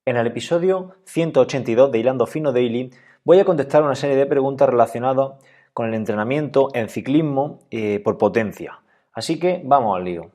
En el episodio 182 de Hilando Fino Daily voy a contestar una serie de preguntas relacionadas con el entrenamiento en ciclismo por potencia. Así que vamos al lío.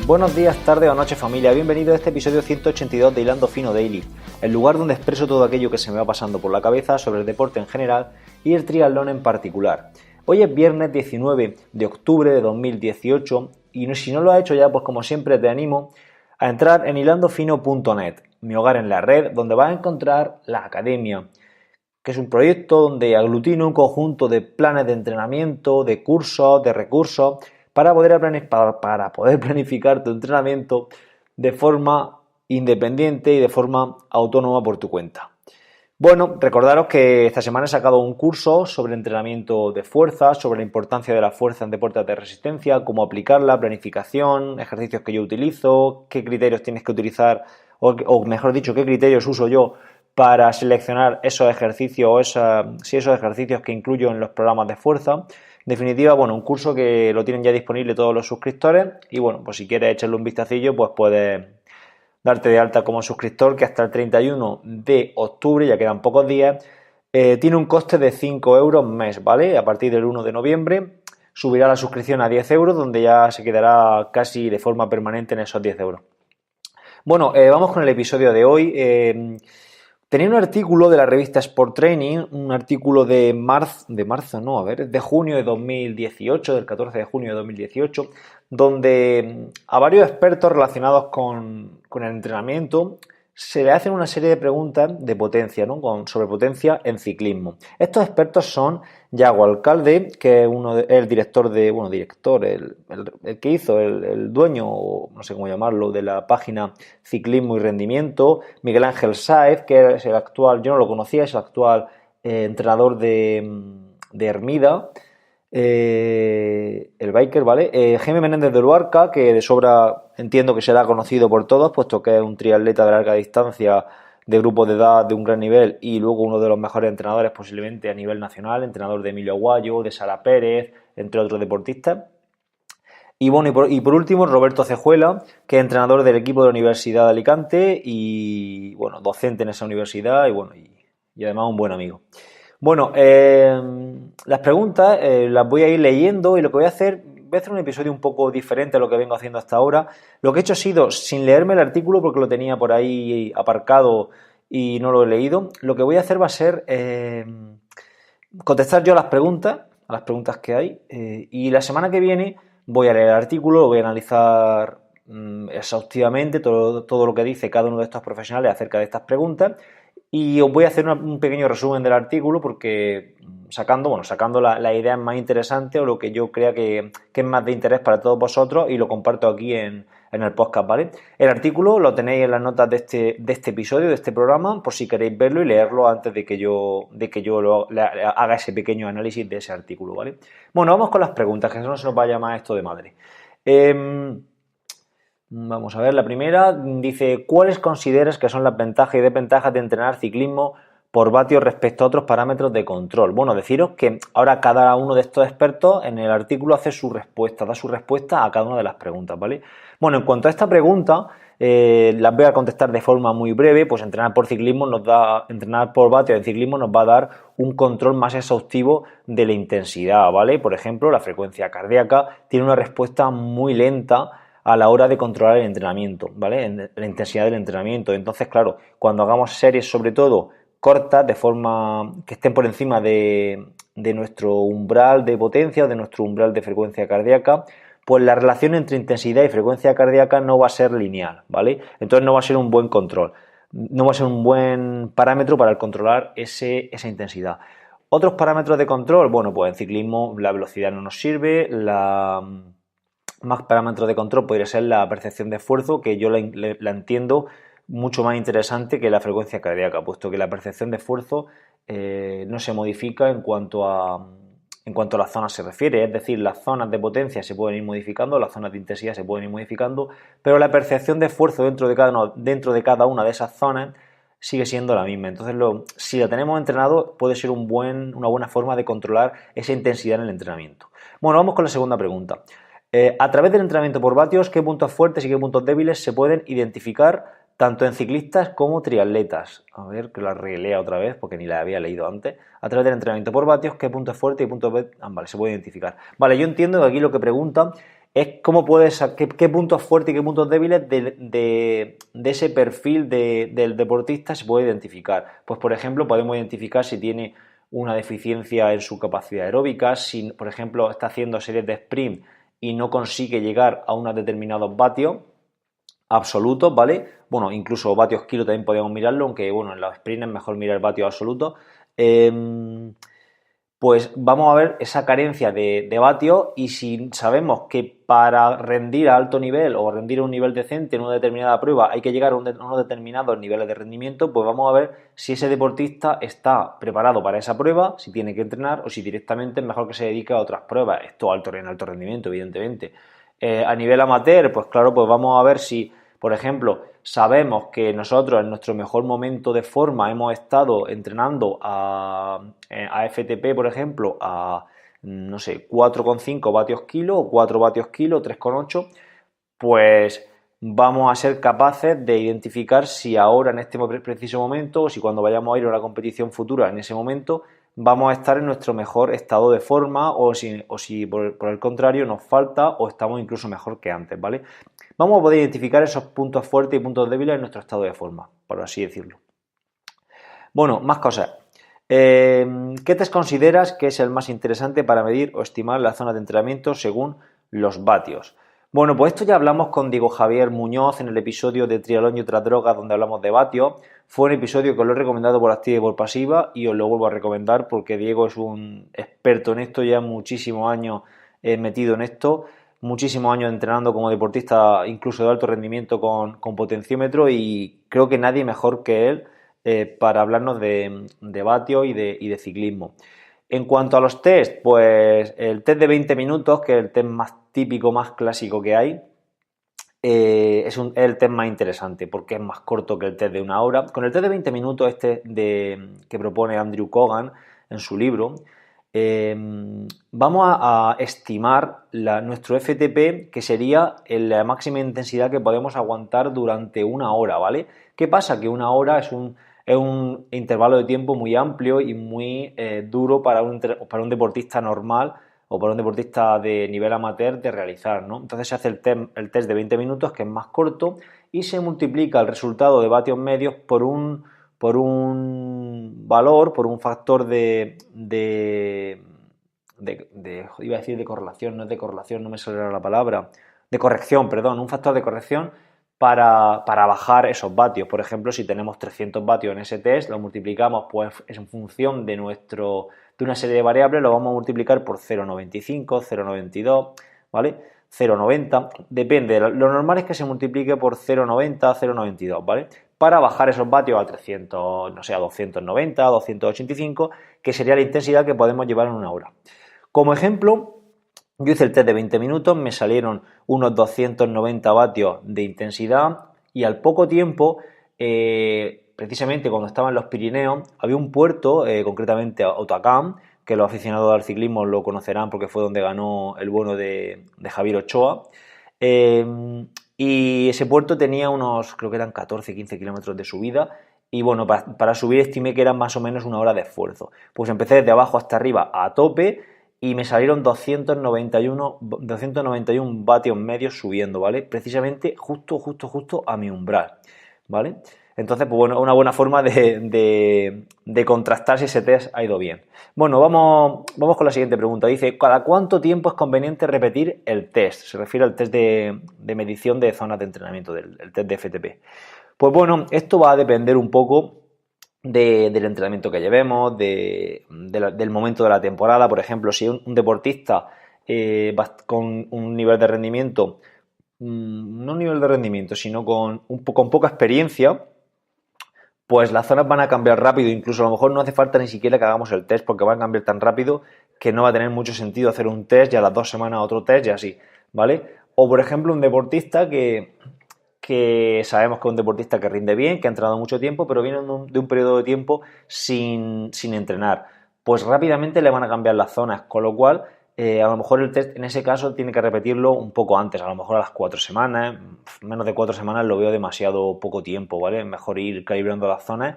Buenos días, tardes o noches familia, bienvenidos a este episodio 182 de Hilando Fino Daily, el lugar donde expreso todo aquello que se me va pasando por la cabeza sobre el deporte en general y el triatlón en particular. Hoy es viernes 19 de octubre de 2018 y si no lo has hecho ya, pues como siempre te animo a entrar en hilandofino.net, mi hogar en la red, donde vas a encontrar la academia, que es un proyecto donde aglutino un conjunto de planes de entrenamiento, de cursos, de recursos, para poder planificar tu entrenamiento de forma independiente y de forma autónoma por tu cuenta. Bueno, recordaros que esta semana he sacado un curso sobre entrenamiento de fuerza, sobre la importancia de la fuerza en deportes de resistencia, cómo aplicarla, planificación, ejercicios que yo utilizo, qué criterios tienes que utilizar, o mejor dicho, qué criterios uso yo para seleccionar esos ejercicios o esos ejercicios que incluyo en los programas de fuerza. En definitiva, bueno, un curso que lo tienen ya disponible todos los suscriptores y bueno, pues si quieres echarle un vistacillo, pues puedes darte de alta como suscriptor, que hasta el 31 de octubre, ya quedan pocos días, tiene un coste de 5 euros mes, ¿vale? A partir del 1 de noviembre subirá la suscripción a 10 euros, donde ya se quedará casi de forma permanente en esos 10 euros. Bueno, vamos con el episodio de hoy. Tenía un artículo de la revista Sport Training, un artículo de junio de 2018, del 14 de junio de 2018, donde a varios expertos relacionados con el entrenamiento se le hacen una serie de preguntas de potencia, ¿no? Sobre potencia en ciclismo. Estos expertos son Yago Alcalde, que es el director el que hizo, el dueño, o no sé cómo llamarlo, de la página Ciclismo y Rendimiento, Miguel Ángel Sáez, que es el actual, yo no lo conocía, es el actual entrenador de Hermida, el biker, ¿vale? Jaime Menéndez de Luarca, que de sobra entiendo que será conocido por todos, puesto que es un triatleta de larga distancia, de grupo de edad de un gran nivel y luego uno de los mejores entrenadores posiblemente a nivel nacional, entrenador de Emilio Aguayo, de Sara Pérez, entre otros deportistas. Y bueno, y por último, Roberto Cejuela, que es entrenador del equipo de la Universidad de Alicante y bueno, docente en esa universidad y además un buen amigo. Bueno, las preguntas las voy a ir leyendo y lo que voy a hacer un episodio un poco diferente a lo que vengo haciendo hasta ahora. Lo que he hecho ha sido, sin leerme el artículo porque lo tenía por ahí aparcado y no lo he leído, lo que voy a hacer va a ser contestar yo a las preguntas que hay y la semana que viene voy a leer el artículo, lo voy a analizar exhaustivamente todo lo que dice cada uno de estos profesionales acerca de estas preguntas. Y os voy a hacer un pequeño resumen del artículo porque sacando la idea más interesante o lo que yo crea que es más de interés para todos vosotros y lo comparto aquí en el podcast, ¿vale? El artículo lo tenéis en las notas de este episodio, de este programa, por si queréis verlo y leerlo antes de que yo haga ese pequeño análisis de ese artículo, ¿vale? Bueno, vamos con las preguntas, que no se nos vaya más esto de madre. Vamos a ver, la primera dice: ¿cuáles consideras que son las ventajas y desventajas de entrenar ciclismo por vatios respecto a otros parámetros de control? Bueno, deciros que ahora cada uno de estos expertos en el artículo da su respuesta a cada una de las preguntas, ¿vale? Bueno, en cuanto a esta pregunta, las voy a contestar de forma muy breve, pues entrenar por vatios en ciclismo nos va a dar un control más exhaustivo de la intensidad, ¿vale? Por ejemplo, la frecuencia cardíaca tiene una respuesta muy lenta a la hora de controlar el entrenamiento, ¿vale? La intensidad del entrenamiento. Entonces, claro, cuando hagamos series sobre todo cortas, de forma que estén por encima de nuestro umbral de potencia o de nuestro umbral de frecuencia cardíaca, pues la relación entre intensidad y frecuencia cardíaca no va a ser lineal, ¿vale? Entonces no va a ser un buen control, no va a ser un buen parámetro para controlar esa intensidad. Otros parámetros de control, bueno, pues en ciclismo la velocidad no nos sirve, más parámetros de control podría ser la percepción de esfuerzo, que yo la entiendo mucho más interesante que la frecuencia cardíaca, puesto que la percepción de esfuerzo no se modifica en cuanto a las zonas se refiere, es decir, las zonas de potencia se pueden ir modificando, las zonas de intensidad se pueden ir modificando, pero la percepción de esfuerzo dentro de cada una de esas zonas sigue siendo la misma. Entonces, si la tenemos entrenado, puede ser una buena forma de controlar esa intensidad en el entrenamiento. Bueno, vamos con la segunda pregunta. A través del entrenamiento por vatios, ¿qué puntos fuertes y qué puntos débiles se pueden identificar tanto en ciclistas como triatletas? A ver, que la relea otra vez porque ni la había leído antes. A través del entrenamiento por vatios, ¿qué puntos fuertes y puntos débiles se puede identificar? Vale, yo entiendo que aquí lo que preguntan es cómo qué puntos fuertes y qué puntos débiles de ese perfil del deportista se puede identificar. Pues, por ejemplo, podemos identificar si tiene una deficiencia en su capacidad aeróbica, si, por ejemplo, está haciendo series de sprint y no consigue llegar a unos determinados vatios absolutos, ¿vale? Bueno, incluso vatios kilo también podemos mirarlo, aunque bueno, en los sprints es mejor mirar vatios absolutos. Pues vamos a ver esa carencia de vatios, y si sabemos que para rendir a alto nivel o rendir a un nivel decente en una determinada prueba hay que llegar a unos determinados niveles de rendimiento, pues vamos a ver si ese deportista está preparado para esa prueba, si tiene que entrenar o si directamente es mejor que se dedique a otras pruebas. Esto en alto rendimiento, evidentemente. A nivel amateur, pues claro, pues vamos a ver si, por ejemplo, sabemos que nosotros en nuestro mejor momento de forma hemos estado entrenando a FTP, por ejemplo, a, no sé, 4,5 vatios kilo o 4 vatios kilo, 3,8, pues vamos a ser capaces de identificar si ahora en este preciso momento o si cuando vayamos a ir a una competición futura en ese momento vamos a estar en nuestro mejor estado de forma o si por el contrario nos falta o estamos incluso mejor que antes, ¿vale? Vamos a poder identificar esos puntos fuertes y puntos débiles en nuestro estado de forma, por así decirlo. Bueno, más cosas. ¿Qué test consideras que es el más interesante para medir o estimar la zona de entrenamiento según los vatios? Bueno, pues esto ya hablamos con Diego Javier Muñoz en el episodio de Triatlón y otras drogas, donde hablamos de vatios. Fue un episodio que os lo he recomendado por activa y por pasiva, y os lo vuelvo a recomendar porque Diego es un experto en esto, ya muchísimos años metido en esto, muchísimos años entrenando como deportista, incluso de alto rendimiento con potenciómetro, y creo que nadie mejor que él para hablarnos de vatios y de ciclismo. En cuanto a los test, pues el test de 20 minutos, que es el test más típico, más clásico que hay, es el test más interesante porque es más corto que el test de una hora. Con el test de 20 minutos, que propone Andrew Kogan en su libro, vamos a estimar nuestro FTP, que sería la máxima intensidad que podemos aguantar durante una hora, ¿vale? ¿Qué pasa? Que una hora es un intervalo de tiempo muy amplio y muy duro para un deportista normal o para un deportista de nivel amateur de realizar, ¿no? Entonces se hace el test de 20 minutos, que es más corto, y se multiplica el resultado de vatios medios por un valor, por un factor iba a decir de correlación, no es de correlación, no me saldrá la palabra, de corrección, perdón, un factor de corrección para bajar esos vatios. Por ejemplo, si tenemos 300 vatios en ese test, lo multiplicamos pues en función de una serie de variables, lo vamos a multiplicar por 0,95, 0,92, ¿vale? 0,90, depende, lo normal es que se multiplique por 0,90, 0,92, ¿vale? Para bajar esos vatios a 300, no sé, a 290, 285, que sería la intensidad que podemos llevar en una hora. Como ejemplo, yo hice el test de 20 minutos, me salieron unos 290 vatios de intensidad, y al poco tiempo, precisamente cuando estaba en los Pirineos, había un puerto, concretamente Otakam, que los aficionados al ciclismo lo conocerán porque fue donde ganó el bueno de Javier Ochoa, y ese puerto tenía creo que eran 14-15 kilómetros de subida, y bueno, para subir estimé que eran más o menos una hora de esfuerzo. Pues empecé desde abajo hasta arriba a tope, y me salieron 291 vatios medios subiendo, ¿vale? Precisamente justo a mi umbral, ¿vale? Entonces, pues bueno, una buena forma de contrastar si ese test ha ido bien. Bueno, vamos con la siguiente pregunta. Dice, ¿cada cuánto tiempo es conveniente repetir el test? Se refiere al test de medición de zonas de entrenamiento, el test de FTP. Pues bueno, esto va a depender un poco del entrenamiento que llevemos, del momento de la temporada. Por ejemplo, si un deportista va con un nivel de rendimiento, no un nivel de rendimiento, sino con poca experiencia, pues las zonas van a cambiar rápido. Incluso a lo mejor no hace falta ni siquiera que hagamos el test, porque van a cambiar tan rápido que no va a tener mucho sentido hacer un test y a las 2 semanas otro test y así, ¿vale? O por ejemplo un deportista que que sabemos que es un deportista que rinde bien, que ha entrenado mucho tiempo, pero viene de un periodo de tiempo sin entrenar, pues rápidamente le van a cambiar las zonas, con lo cual a lo mejor el test en ese caso tiene que repetirlo un poco antes, a lo mejor a las 4 semanas, menos de 4 semanas lo veo demasiado poco tiempo, ¿vale? Es mejor ir calibrando las zonas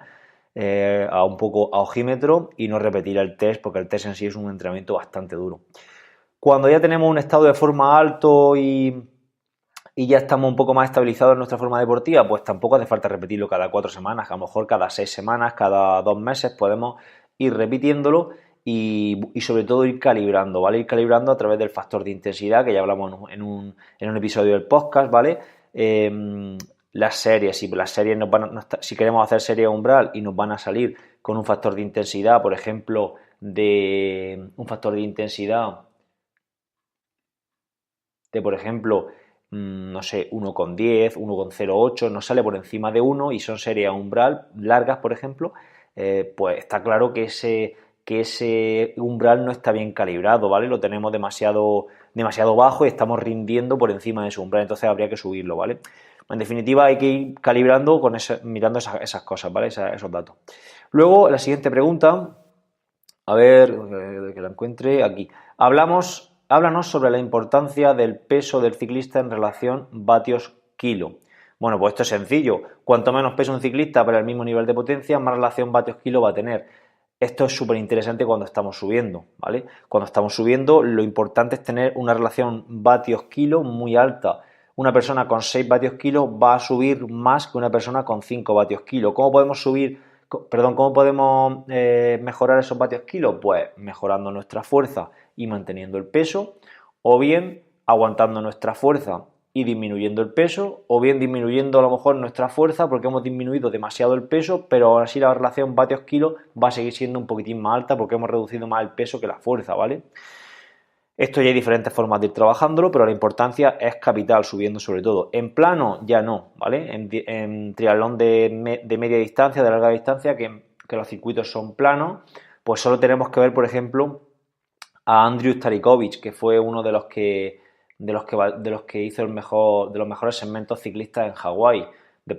a un poco a ojímetro y no repetir el test, porque el test en sí es un entrenamiento bastante duro. Cuando ya tenemos un estado de forma alto y ya estamos un poco más estabilizados en nuestra forma deportiva, pues tampoco hace falta repetirlo cada 4 semanas, a lo mejor cada 6 semanas, cada 2 meses podemos ir repitiéndolo y sobre todo ir calibrando, ¿vale? Ir calibrando a través del factor de intensidad, que ya hablamos en un episodio del podcast, ¿vale? Las series, si queremos hacer serie umbral y nos van a salir con un factor de intensidad, por ejemplo, de un factor de intensidad de, por ejemplo, no sé, 1,10, 1,08, nos sale por encima de 1 y son series a umbral largas, por ejemplo, pues está claro que ese umbral no está bien calibrado, ¿vale? Lo tenemos demasiado bajo y estamos rindiendo por encima de ese umbral, entonces habría que subirlo, ¿vale? En definitiva, hay que ir calibrando mirando esas cosas, ¿vale? Esos datos. Luego, la siguiente pregunta, a ver, que la encuentre aquí. Háblanos sobre la importancia del peso del ciclista en relación vatios-kilo. Bueno, pues esto es sencillo. Cuanto menos pesa un ciclista para el mismo nivel de potencia, más relación vatios-kilo va a tener. Esto es súper interesante cuando estamos subiendo, ¿vale? Cuando estamos subiendo, lo importante es tener una relación vatios-kilo muy alta. Una persona con 6 vatios kilo va a subir más que una persona con 5 vatios kilo. ¿Cómo podemos mejorar esos vatios kilo? Pues mejorando nuestra fuerza y manteniendo el peso, o bien aguantando nuestra fuerza y disminuyendo el peso, o bien disminuyendo a lo mejor nuestra fuerza porque hemos disminuido demasiado el peso, pero aún así la relación vatios kilo va a seguir siendo un poquitín más alta porque hemos reducido más el peso que la fuerza, ¿vale? Esto ya hay diferentes formas de ir trabajándolo, pero la importancia es capital, subiendo sobre todo. En plano ya no, ¿vale? En triatlón de media distancia, de larga distancia, que los circuitos son planos, pues solo tenemos que ver, por ejemplo, a Andrew Starikovic, que fue uno de los que hizo de los mejores segmentos ciclistas en Hawái,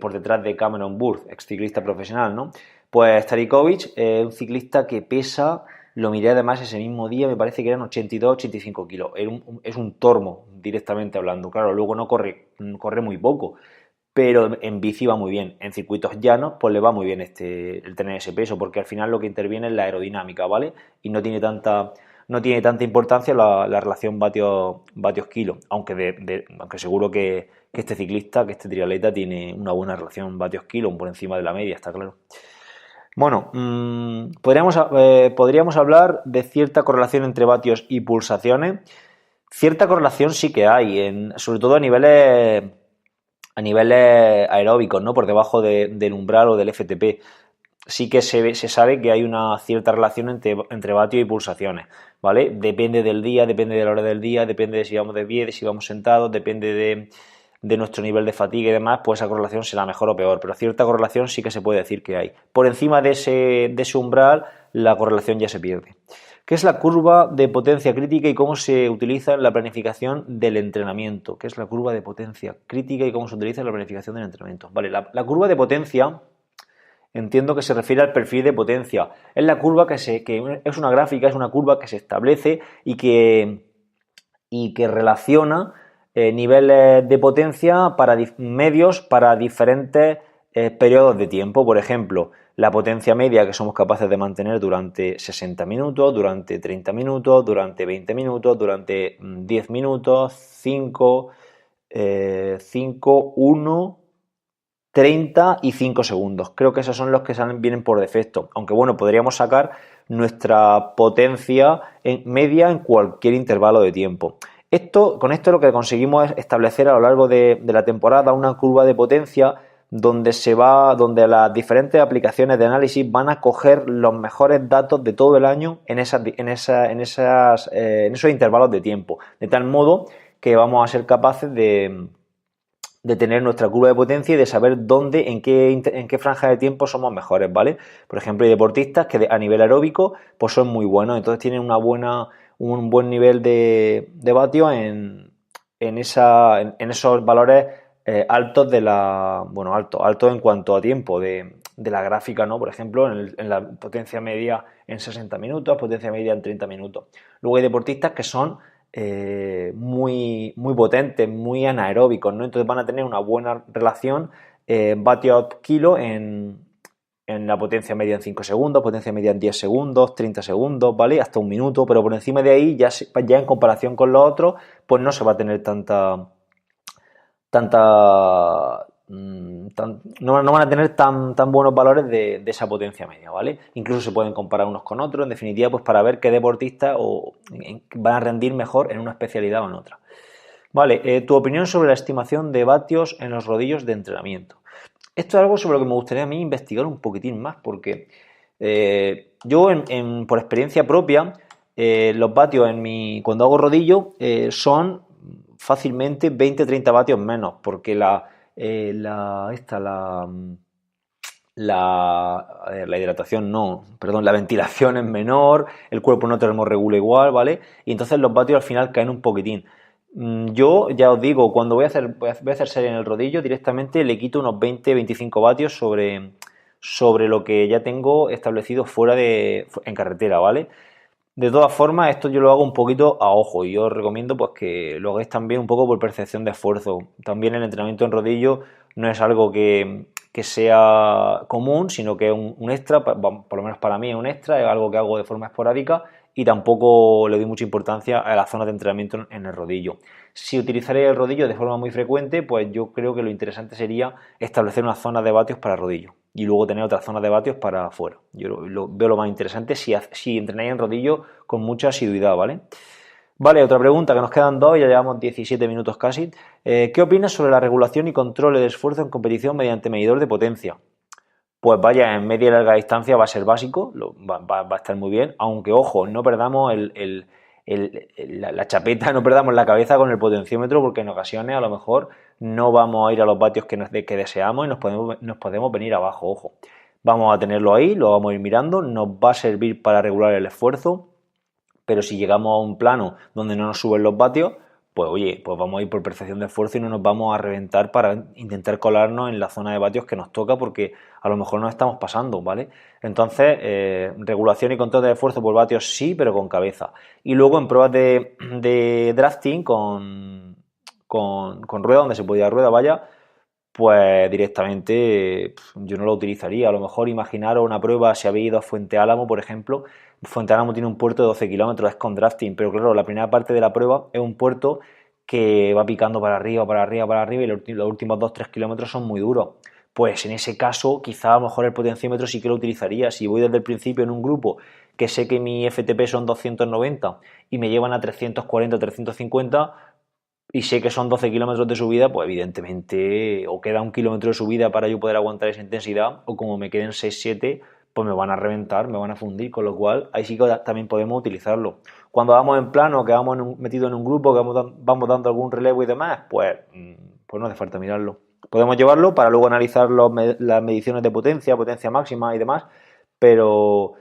por detrás de Cameron Wurth, ex ciclista profesional, ¿no? Pues Starikovic es un ciclista que pesa, lo miré además ese mismo día, me parece que eran 82-85 kilos, es un tormo directamente hablando, claro, luego no corre muy poco, pero en bici va muy bien, en circuitos llanos pues le va muy bien el tener ese peso, porque al final lo que interviene es la aerodinámica, ¿vale? Y no tiene tanta importancia la relación vatios-kilo, aunque seguro que este ciclista, que este triatleta tiene una buena relación vatios-kilo, por encima de la media, está claro. Bueno, podríamos hablar de cierta correlación entre vatios y pulsaciones. Cierta correlación sí que hay, sobre todo a niveles aeróbicos, ¿no? Por debajo del umbral o del FTP. Sí que se sabe que hay una cierta relación entre vatios y pulsaciones, ¿vale? Depende del día, depende de la hora del día, depende de si vamos de pie, de si vamos sentados, depende de nuestro nivel de fatiga y demás, pues esa correlación será mejor o peor, pero cierta correlación sí que se puede decir que hay. Por encima de ese umbral, la correlación ya se pierde. ¿Qué es la curva de potencia crítica y cómo se utiliza en la planificación del entrenamiento? ¿Qué es la curva de potencia crítica y cómo se utiliza en la planificación del entrenamiento? Vale, la curva de potencia entiendo que se refiere al perfil de potencia. Es la curva que es una gráfica, es una curva que se establece y que relaciona niveles de potencia medios para diferentes periodos de tiempo. Por ejemplo, la potencia media que somos capaces de mantener durante 60 minutos, durante 30 minutos, durante 20 minutos, durante 10 minutos, 5, 1, 30 y 5 segundos. Creo que esos son los que vienen por defecto. Aunque bueno, podríamos sacar nuestra potencia media en cualquier intervalo de tiempo. Con esto lo que conseguimos es establecer a lo largo de la temporada una curva de potencia donde las diferentes aplicaciones de análisis van a coger los mejores datos de todo el año en esos intervalos de tiempo. De tal modo que vamos a ser capaces de tener nuestra curva de potencia y de saber en qué franja de tiempo somos mejores, ¿vale? Por ejemplo, hay deportistas que a nivel aeróbico pues son muy buenos, entonces tienen un buen nivel de vatio en esos valores altos altos en cuanto a tiempo de la gráfica, ¿no? Por ejemplo, en la potencia media en 60 minutos, potencia media en 30 minutos. Luego hay deportistas que son muy, muy potentes, muy anaeróbicos, ¿no? Entonces van a tener una buena relación vatios kilo en la potencia media en 5 segundos, potencia media en 10 segundos, 30 segundos, ¿vale? Hasta un minuto, pero por encima de ahí, ya en comparación con los otros, pues no se va a tener no van a tener tan buenos valores de esa potencia media, ¿vale? Incluso se pueden comparar unos con otros, en definitiva, pues para ver qué deportistas van a rendir mejor en una especialidad o en otra. Vale, tu opinión sobre la estimación de vatios en los rodillos de entrenamiento. Esto es algo sobre lo que me gustaría a mí investigar un poquitín más, porque yo, por experiencia propia, los vatios cuando hago rodillo son fácilmente 20-30 vatios menos, porque la hidratación no, perdón, la ventilación es menor, el cuerpo no termorregula igual, ¿vale? Y entonces los vatios al final caen un poquitín. Yo ya os digo, cuando voy a hacer serie en el rodillo, directamente le quito unos 20-25 vatios sobre lo que ya tengo establecido en carretera, ¿vale? De todas formas, esto yo lo hago un poquito a ojo y yo os recomiendo pues que lo hagáis también un poco por percepción de esfuerzo. También el entrenamiento en rodillo no es algo que sea común, sino que es un extra, por lo menos para mí es un extra, es algo que hago de forma esporádica y tampoco le doy mucha importancia a las zonas de entrenamiento en el rodillo. Si utilizaréis el rodillo de forma muy frecuente, pues yo creo que lo interesante sería establecer unas zonas de vatios para rodillo y luego tener otras zonas de vatios para afuera. Yo veo lo más interesante si entrenáis en rodillo con mucha asiduidad, ¿vale? Vale, otra pregunta, que nos quedan dos, ya llevamos 17 minutos casi. ¿Qué opinas sobre la regulación y control de esfuerzo en competición mediante medidor de potencia? Pues vaya, en media y larga distancia va a ser básico, va a estar muy bien, aunque ojo, no perdamos la chapeta, no perdamos la cabeza con el potenciómetro, porque en ocasiones a lo mejor no vamos a ir a los vatios que deseamos y nos podemos venir abajo, ojo. Vamos a tenerlo ahí, lo vamos a ir mirando, nos va a servir para regular el esfuerzo, pero si llegamos a un plano donde no nos suben los vatios, pues oye, pues vamos a ir por percepción de esfuerzo y no nos vamos a reventar para intentar colarnos en la zona de vatios que nos toca, porque a lo mejor nos estamos pasando, ¿vale? Entonces, regulación y control de esfuerzo por vatios sí, pero con cabeza. Y luego en pruebas de drafting con rueda, donde se podía rueda, vaya, pues directamente yo no lo utilizaría. A lo mejor imaginaros una prueba, si habéis ido a Fuente Álamo, por ejemplo. Fuente Álamo tiene un puerto de 12 kilómetros, es con drafting, pero claro, la primera parte de la prueba es un puerto que va picando para arriba, para arriba, para arriba, y los últimos 2-3 kilómetros son muy duros. Pues en ese caso, quizá a lo mejor el potenciómetro sí que lo utilizaría. Si voy desde el principio en un grupo que sé que mi FTP son 290 y me llevan a 340, 350, y sé que son 12 kilómetros de subida, pues evidentemente o queda un kilómetro de subida para yo poder aguantar esa intensidad, o como me queden 6-7, pues me van a reventar, me van a fundir, con lo cual ahí sí que también podemos utilizarlo. Cuando vamos en plano, que vamos metidos en un grupo, que vamos dando algún relevo y demás, pues no hace falta mirarlo. Podemos llevarlo para luego analizar las mediciones de potencia máxima y demás, pero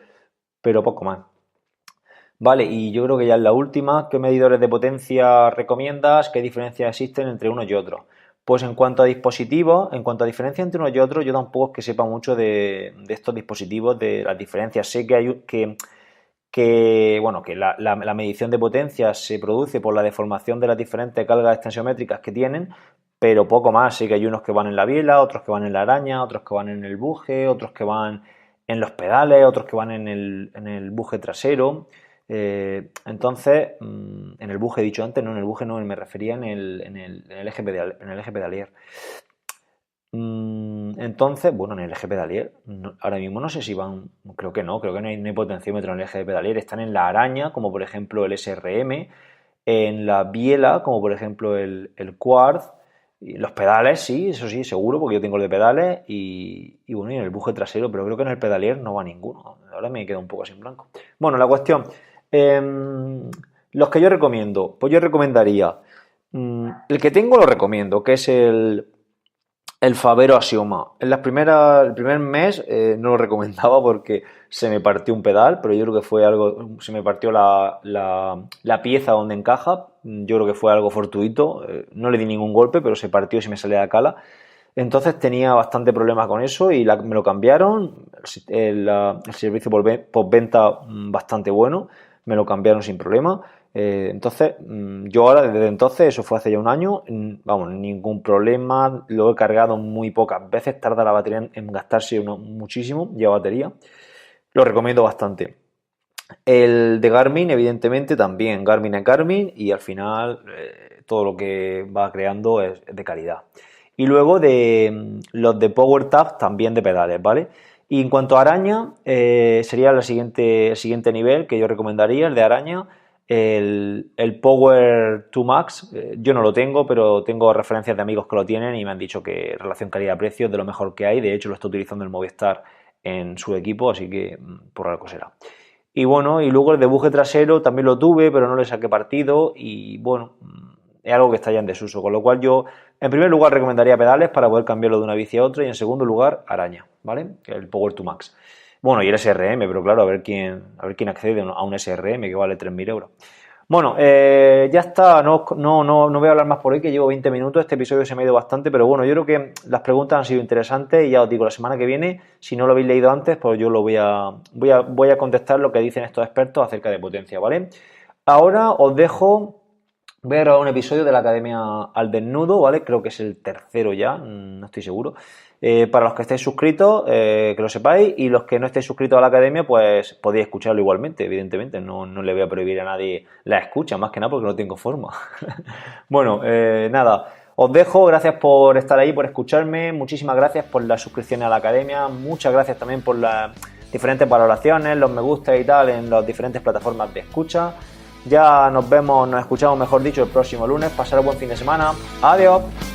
poco más. Vale, y yo creo que ya es la última. ¿Qué medidores de potencia recomiendas? ¿Qué diferencias existen entre unos y otros? Pues en cuanto a dispositivos, en cuanto a diferencia entre unos y otros, yo tampoco es que sepa mucho de estos dispositivos, de las diferencias. Sé que hay que la medición de potencia se produce por la deformación de las diferentes cargas extensiométricas que tienen, pero poco más. Sé que hay unos que van en la biela, otros que van en la araña, otros que van en el buje, otros que van en los pedales, otros que van en el buje trasero. Entonces, en el buje he dicho antes, no, en el buje no, me refería en el eje pedalier. Entonces, bueno, en el eje pedalier, ahora mismo no sé si van, creo que no hay potenciómetro en el eje de pedalier, están en la araña, como por ejemplo el SRM, en la biela, como por ejemplo el Quartz, y los pedales, sí, eso sí, seguro, porque yo tengo el de pedales, y bueno, y en el buje trasero, pero creo que en el pedalier no va ninguno, ahora me quedo un poco así en blanco. Bueno, la cuestión, los que yo recomiendo, pues yo recomendaría, el que tengo lo recomiendo, que es el Favero Axioma. El primer mes no lo recomendaba porque se me partió un pedal, pero yo creo que fue algo, se me partió la pieza donde encaja, yo creo que fue algo fortuito, no le di ningún golpe, pero se partió y se me salía la cala. Entonces tenía bastante problemas con eso y me lo cambiaron, el servicio postventa bastante bueno, me lo cambiaron sin problema. Entonces, yo ahora, desde entonces, eso fue hace ya un año, vamos, ningún problema, lo he cargado muy pocas veces, tarda la batería en gastarse muchísimo, lleva batería, lo recomiendo bastante. El de Garmin, evidentemente, también, Garmin es Garmin y al final todo lo que va creando es de calidad. Y luego de los de PowerTab, también de pedales, ¿vale? Y en cuanto a araña, sería el siguiente nivel que yo recomendaría, el de araña. El Power 2 Max, yo no lo tengo, pero tengo referencias de amigos que lo tienen y me han dicho que relación calidad-precio es de lo mejor que hay. De hecho, lo está utilizando el Movistar en su equipo, así que por algo será. Y bueno, y luego el de buje trasero también lo tuve, pero no le saqué partido y bueno, es algo que está ya en desuso, con lo cual yo en primer lugar recomendaría pedales para poder cambiarlo de una bici a otra y en segundo lugar araña, ¿vale? El Power 2 Max. Bueno, y el SRM, pero claro, a ver quién accede a un SRM que vale 3.000 euros. Bueno, ya está, no voy a hablar más por hoy, que llevo 20 minutos, este episodio se me ha ido bastante, pero bueno, yo creo que las preguntas han sido interesantes y ya os digo, la semana que viene, si no lo habéis leído antes, pues yo voy a contestar lo que dicen estos expertos acerca de potencia, ¿vale? Ahora os dejo. Voy a grabar un episodio de la Academia al Desnudo, ¿vale? Creo que es el tercero ya, no estoy seguro. Para los que estéis suscritos, que lo sepáis, y los que no estéis suscritos a la Academia, pues podéis escucharlo igualmente, evidentemente. No le voy a prohibir a nadie la escucha, más que nada porque no tengo forma. Bueno, nada, os dejo, gracias por estar ahí, por escucharme, muchísimas gracias por las suscripciones a la Academia, muchas gracias también por las diferentes valoraciones, los me gusta y tal en las diferentes plataformas de escucha. Ya nos escuchamos, mejor dicho, el próximo lunes. Pasar un buen fin de semana. Adiós.